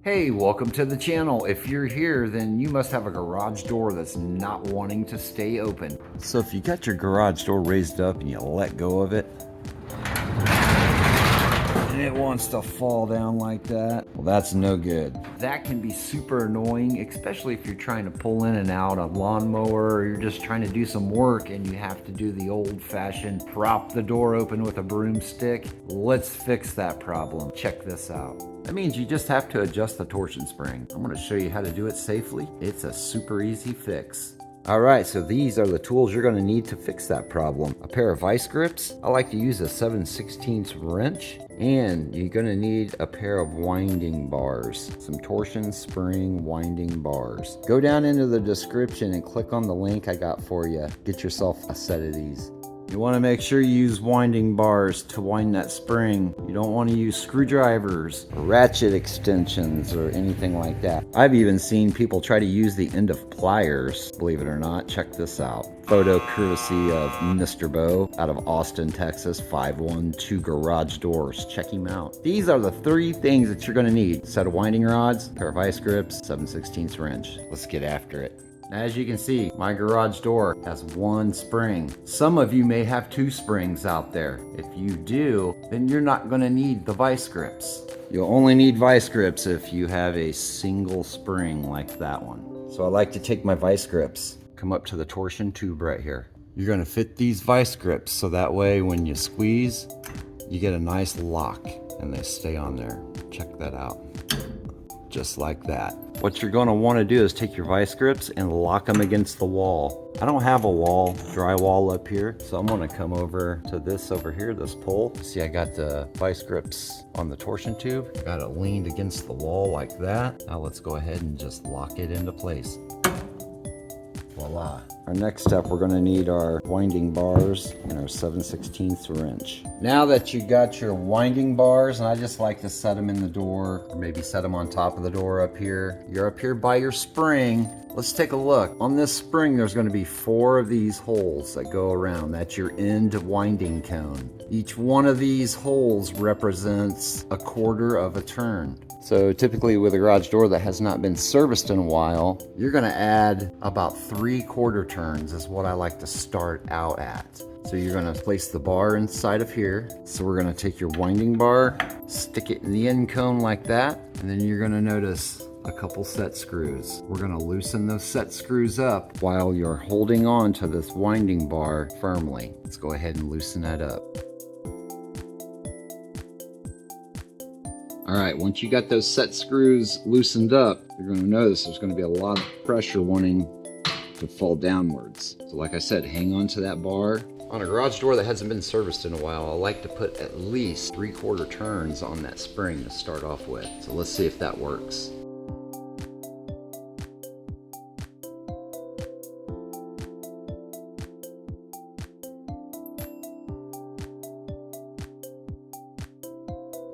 Hey, welcome to the channel. If you're here, then you must have a garage door that's not wanting to stay open. So if you got your garage door raised up and you let go of it, and it wants to fall down like that, well, that's no good. That can be super annoying, especially if you're trying to pull in and out a lawnmower, or you're just trying to do some work and you have to do the old-fashioned prop the door open with a broomstick. Let's fix that problem. Check this out. That means you just have to adjust the torsion spring. I'm going to show you how to do it safely. It's a super easy fix. Alright, so these are the tools you're going to need to fix that problem. A pair of vice grips. I like to use a 7/16 wrench. And you're going to need a pair of winding bars. Some torsion spring winding bars. Go down into the description and click on the link I got for you. Get yourself a set of these. You want to make sure you use winding bars to wind that spring. You don't want to use screwdrivers, or ratchet extensions, or anything like that. I've even seen people try to use the end of pliers, believe it or not. Check this out. Photo courtesy of Mr. Bo out of Austin, Texas, 512 garage doors. Check him out. These are the 3 things that you're going to need. Set of winding rods, pair of vice grips, 7/16 wrench. Let's get after it. As you can see, my garage door has 1 spring. Some of you may have 2 springs out there. If you do, then you're not going to need the vice grips. You'll only need vice grips if you have a single spring like that one. So I like to take my vice grips, come up to the torsion tube right here. You're going to fit these vice grips so that way when you squeeze, you get a nice lock and they stay on there. Check that out. Just like that. What you're going to want to do is take your vice grips and lock them against the wall. I don't have a wall, drywall up here, so I'm going to come over to this over here, this pole. See, I got the vice grips on the torsion tube. Got it leaned against the wall like that. Now let's go ahead and just lock it into place. Voila. Our next step, we're going to need our winding bars and our 7/16 wrench. Now that you got your winding bars, and I just like to set them in the door, or maybe set them on top of the door up here. You're up here by your spring. Let's take a look. On this spring, there's going to be 4 of these holes that go around. That's your end winding cone. Each one of these holes represents a 1/4 of a turn. So typically with a garage door that has not been serviced in a while, you're going to add about 3/4 turns is what I like to start out at. So you're going to place the bar inside of here. So we're going to take your winding bar, stick it in the end cone like that, and then you're going to notice a couple set screws. We're going to loosen those set screws up while you're holding on to this winding bar firmly. Let's go ahead and loosen that up. All right, once you got those set screws loosened up, you're going to notice there's going to be a lot of pressure wanting to fall downwards. So like I said, hang on to that bar. On a garage door that hasn't been serviced in a while, I like to put at least 3/4 turns on that spring to start off with. So let's see if that works.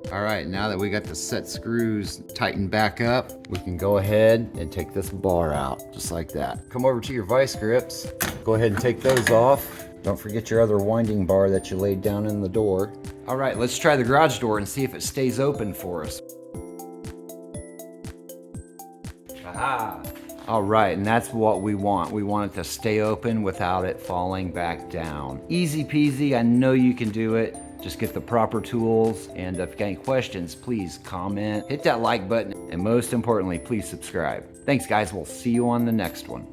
All right, now that we got the set screws tightened back up, we can go ahead and take this bar out, just like that. Come over to your vice grips, go ahead and take those off. Don't forget your other winding bar that you laid down in the door. All right, let's try the garage door and see if it stays open for us. Aha! All right, and that's what we want. We want it to stay open without it falling back down. Easy peasy, I know you can do it. Just get the proper tools, and if you got any questions, please comment, hit that like button, and most importantly, please subscribe. Thanks guys, we'll see you on the next one.